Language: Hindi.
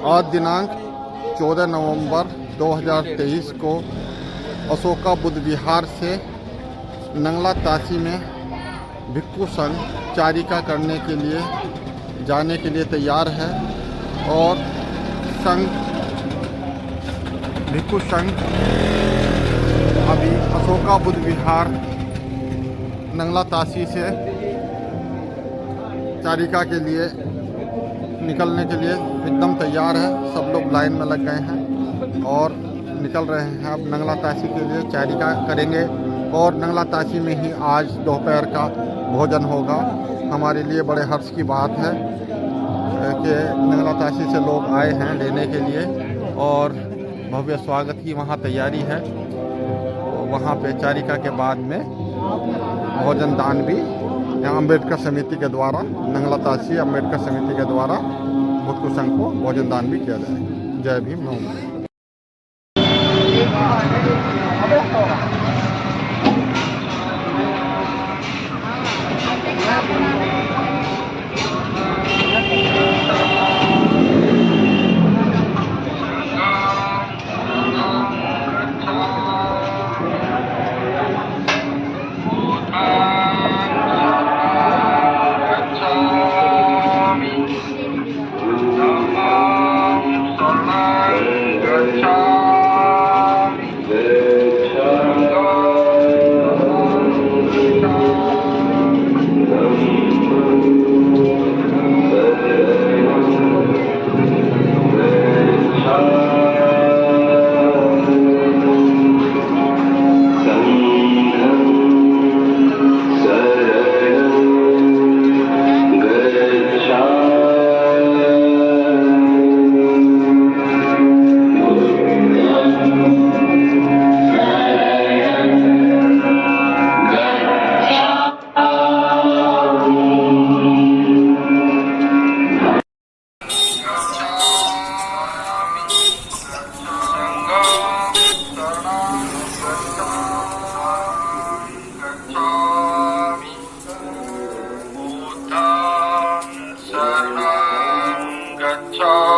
आज दिनांक 14 नवंबर 2023 को अशोका बुद्ध विहार से नंगला तासी में भिक्षु संघ चारिका करने के लिए जाने के लिए तैयार है। और भिक्षु संघ अभी अशोका बुद्ध विहार नंगला तासी से चारिका के लिए निकलने के लिए एकदम तैयार है। सब लोग लाइन में लग गए हैं और निकल रहे हैं। अब नंगला तासी के लिए चारिका करेंगे और नंगला तासी में ही आज दोपहर का भोजन होगा। हमारे लिए बड़े हर्ष की बात है कि नंगला तासी से लोग आए हैं लेने के लिए और भव्य स्वागत की वहाँ तैयारी है। वहाँ पे चारिका के बाद में भोजन दान भी यहाँ अम्बेडकर समिति के द्वारा, नंगला तासी अम्बेडकर समिति के द्वारा भिक्षु संघ को भोजन दान भी किया जाएगा। जय भीम, नमो। गच्छामि